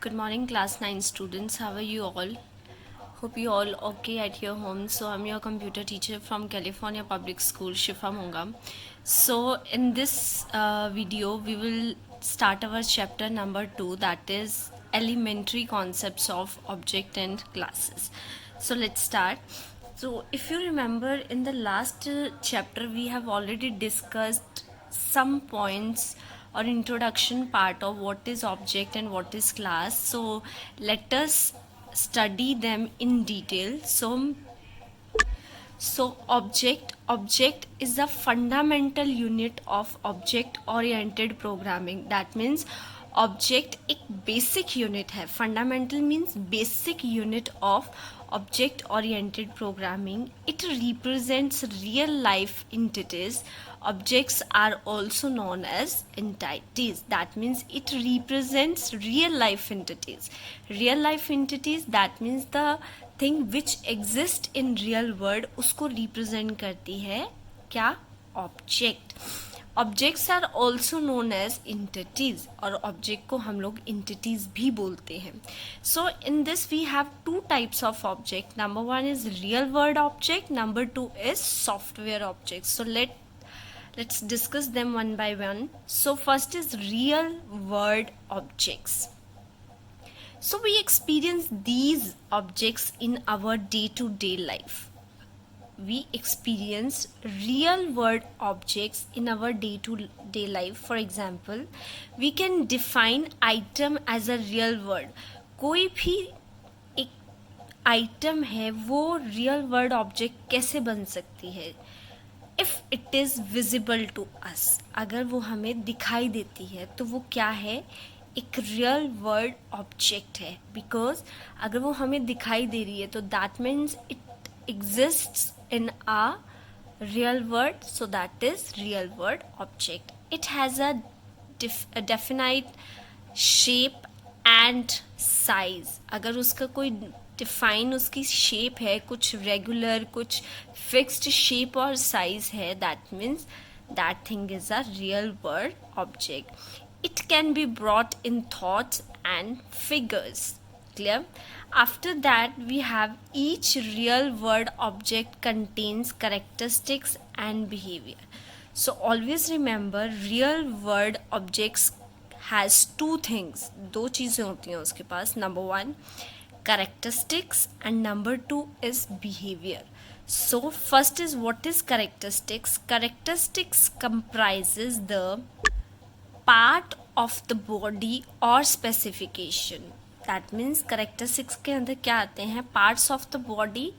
Good morning, class 9 students. How are you all? Hope you all okay at your home. So I'm your computer teacher from California Public School, Shifa Mungam. So in this video, we will start our chapter number 2, that is elementary concepts of object and classes. So let's start. So if you remember, in the last chapter, we have already discussed some points or introduction part of what is object and what is class. So let us study them in detail. So object is the fundamental unit of object oriented programming. That means object एक basic unit है. Fundamental means basic unit of object oriented programming. It represents real life entities. Objects are also known as entities. That means it represents real life entities. Real life entities, that means the thing which exist in real world, उसको represent करती है क्या? Object. Objects are also known as entities, और object को हम लोग entities भी बोलते हैं. So in this we have two types of object. Number one is real world object. Number two is software objects. So let's discuss them one by one. So first is real world objects. So we experience these objects in our day-to-day life. We experience real world objects in our day-to-day life. For example, we can define item as a real word. कोई भी एक item है वो real world object कैसे बन सकती है? If it is visible to us, अगर वो हमें दिखाई देती है तो वो क्या है? एक रियल वर्ल्ड ऑब्जेक्ट है. बिकॉज अगर वो हमें दिखाई दे रही है तो that means it exists in a real world. So that is real world object. It has a definite shape and size. अगर उसका कोई डिफाइन उसकी शेप है, कुछ रेगुलर कुछ फिक्स्ड शेप और साइज है, that means that thing is a real world object. It can be brought in thoughts and figures. Clear? After that, we have each real world object contains characteristics and behavior. So always remember, real world objects has two things. दो चीज़ें होती हैं उसके पास. Number one, characteristics, and number two is behavior. So first is, what is characteristics? Characteristics comprises the part of the body और specification. That means characteristics के अंदर क्या आते हैं? पार्ट्स ऑफ द बॉडी,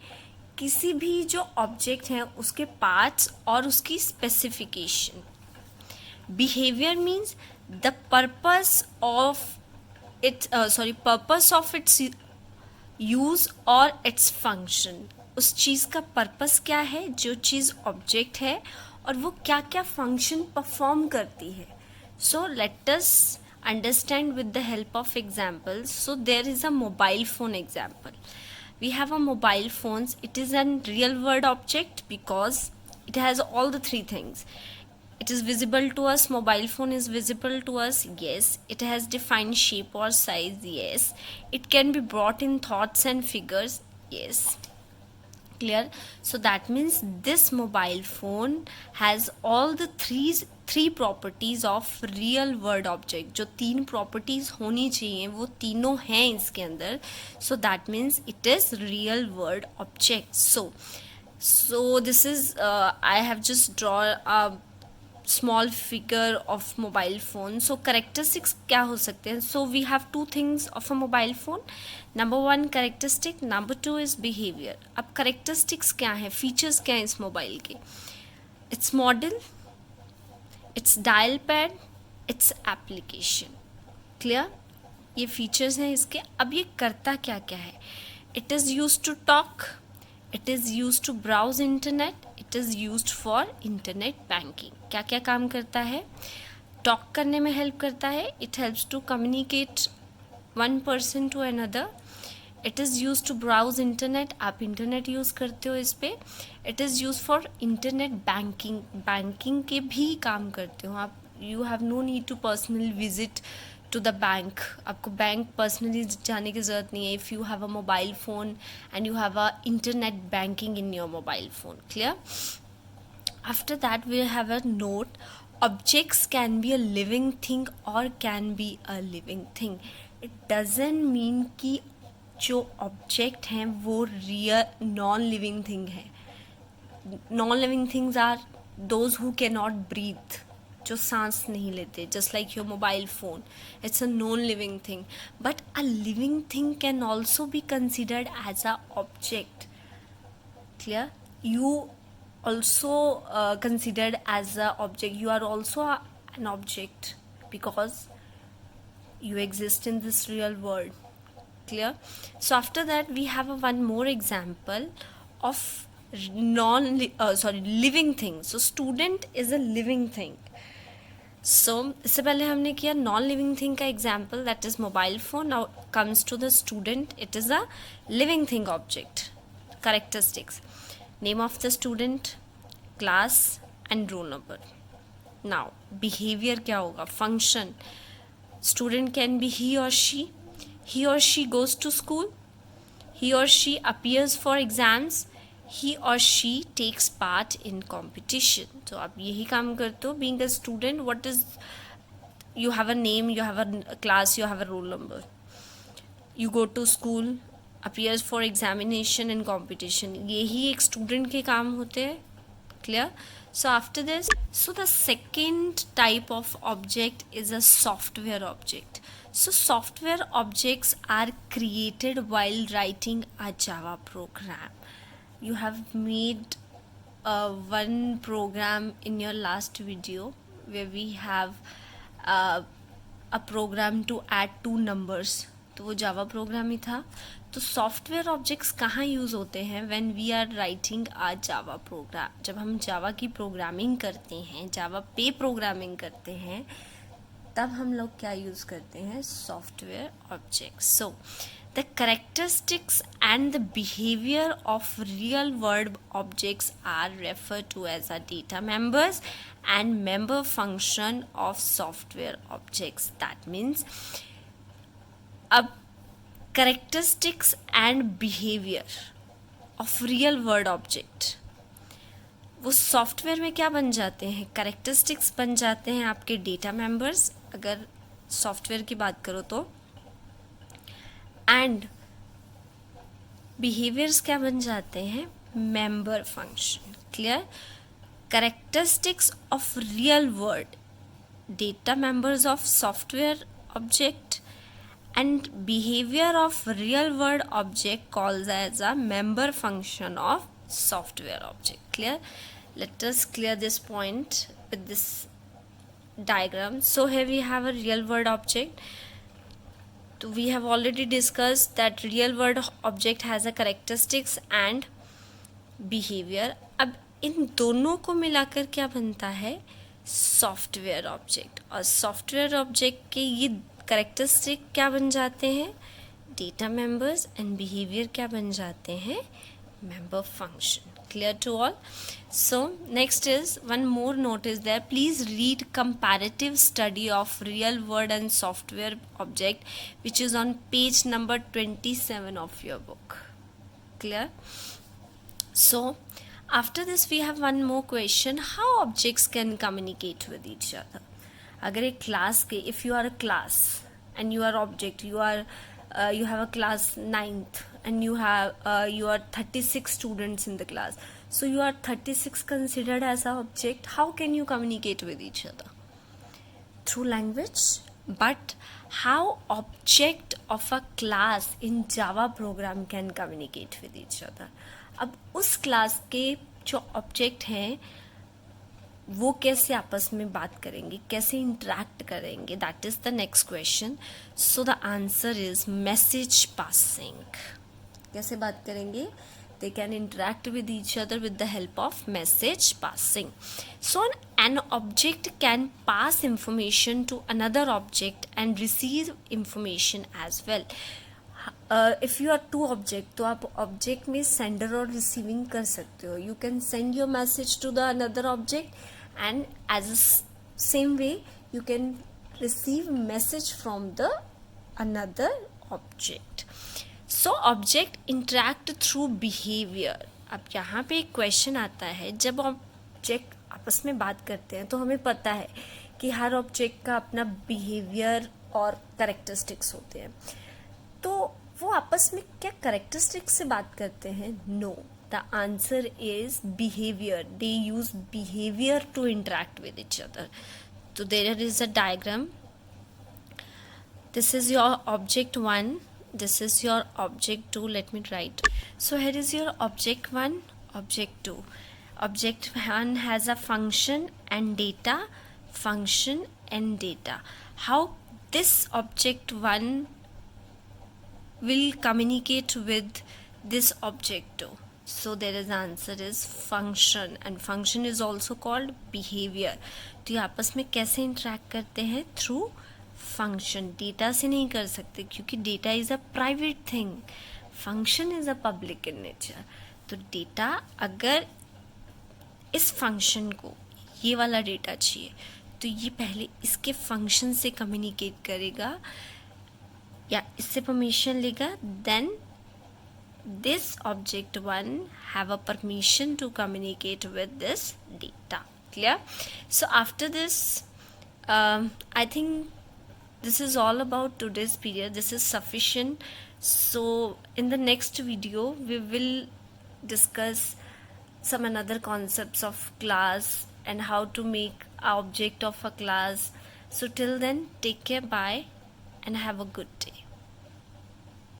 किसी भी जो ऑब्जेक्ट हैं उसके पार्ट्स और उसकी specification. Behaviour means the purpose of its use और इट्स फंक्शन. उस चीज़ का पर्पस क्या है, जो चीज़ ऑब्जेक्ट है, और वो क्या क्या फंक्शन परफॉर्म करती है. So let us understand with the help of examples. So there is a mobile phone example. We have a mobile phones. It is a real world object because it has all the three things. It is visible to us. Mobile phone is visible to us. Yes. It has defined shape or size. Yes. It can be brought in thoughts and figures. Yes. Clear? So that means this mobile phone has all the three properties of real world object. जो तीन properties होनी चाहिए वो तीनों हैं इसके अंदर. So that means it is real world object. So this is I have just drawn a small figure of mobile phone. So characteristics क्या हो सकते हैं? So we have two things of a mobile phone. Number one characteristic, number two is behavior. अब characteristics क्या है, features क्या है इस मोबाइल के? It's model, it's dial pad, it's application. Clear? ये features हैं इसके. अब ये करता क्या क्या है? It is used to talk, it is used to browse internet, it is used for internet banking. क्या क्या काम करता है? टॉक करने में हेल्प करता है. It helps to communicate one person to another. It is use to browse internet. आप इंटरनेट यूज़ करते हो इस पर. It is use for internet banking. Banking के भी काम करते हो आप. You have no need to personal visit to the bank, आपको बैंक पर्सनली जाने की ज़रूरत नहीं है. If you have a mobile phone and you have a internet banking in your mobile phone. Clear? After that we have a note. Objects can be a living thing or can be a living thing. It doesn't mean कि जो object हैं वो real non living thing है. Non living things are those who cannot breathe, जो सांस नहीं लेते, just like your mobile phone. It's a non living thing, but a living thing can also be considered as a object. Clear? You also considered as a object. You are also an object because you exist in this real world. Clear? So after that we have one more example of living thing. So student is a living thing. So इससे पहले हमने किया non living thing का example, that is mobile phone. Now comes to the student. It is a living thing object. Characteristics: name of the student, class and roll number. Now behavior क्या होगा? Function: student can be he or she. He or she goes to school. He or she appears for exams. He or she takes part in competition. So आप यही काम करते हो. Being a student, what is, you have a name, you have a class, you have a roll number. You go to school, appears for examination and competition. यही एक student के काम होते हैं. Clear? So after this, so the second type of object is a software object. So software objects are created while writing a Java program. You have made one program in your last video where we have a program to add two numbers. तो वो Java program ही था. तो software objects कहाँ use होते हैं? When we are writing a Java program. जब हम जावा की प्रोग्रामिंग करते हैं, जावा पे प्रोग्रामिंग करते हैं, तब हम लोग क्या यूज़ करते हैं? Software objects. So the characteristics and the behaviour of real world objects are refer to as a data members and member function of software objects. That means अब characteristics and behavior of real world object, वो software में क्या बन जाते हैं? Characteristics बन जाते हैं आपके डेटा मेंबर्स, अगर सॉफ्टवेयर की बात करो तो. एंड बिहेवियर्स क्या बन जाते हैं? Member function. Clear? Characteristics of real world, data members of software object, and behavior of real world object calls as a member function of software object. Clear? Let us clear this point with this diagram. So here we have a real world object. So we have already discussed that real world object has a characteristics and behavior. अब इन दोनों को मिलाकर क्या बनता है? Software object. और software object के ये कैरेक्टरिस्टिक क्या बन जाते हैं? Data members. एंड बिहेवियर क्या बन जाते हैं? Member function. Clear to all? So next is one more note is there. Please read comparative study of real world and software object, which is on page number 27 of your book. Clear? So after this we have one more question. How objects can communicate with each other? अगर एक class के, if you are a class and you are object, you have a class 9th and you are 36 students in the class, so you are 36 considered as an object. How can you communicate with each other? Through language. But how object of a class in Java program can communicate with each other? अब उस class के जो object हैं वो कैसे आपस में बात करेंगे, कैसे इंटरेक्ट करेंगे? That is the next question. So the answer is message passing. कैसे बात करेंगे? They can interact with each other with the help of message passing. So an object can pass information to another object and receive information as well. If you are two object, तो आप object में sender और receiving कर सकते हो. You can send your message to the another object and as a same way you can receive message from the another object. So object interact through behavior. अब यहाँ पे एक क्वेश्चन आता है, जब ऑब्जेक्ट आपस में बात करते हैं तो हमें पता है कि हर ऑब्जेक्ट का अपना बिहेवियर और कैरेक्टरिस्टिक्स होते हैं, तो वो आपस में क्या कैरेक्टरिस्टिक्स से बात करते हैं? No, the answer is behaviour. They use behaviour to interact with each other. तो there is a diagram. This is your object 1, this is your object 2. Let me write. So here is your object 1, object 2. Object 1 has a function and data, function and data. How this object 1 will communicate with this object 2? So there is answer is function, and function is also called behavior. तो ये आपस में कैसे interact करते हैं? Through function. Data से नहीं कर सकते क्योंकि data is a private thing, function is a public in nature. तो डेटा, अगर इस फंक्शन को ये वाला डेटा चाहिए तो ये पहले इसके फंक्शन से कम्युनिकेट करेगा या इससे परमिशन लेगा. Then this object 1 have a permission to communicate with this data. Clear? So after this I think this is all about today's period. This is sufficient. So in the next video we will discuss some another concepts of class and how to make an object of a class. So till then, take care, bye, and have a good day.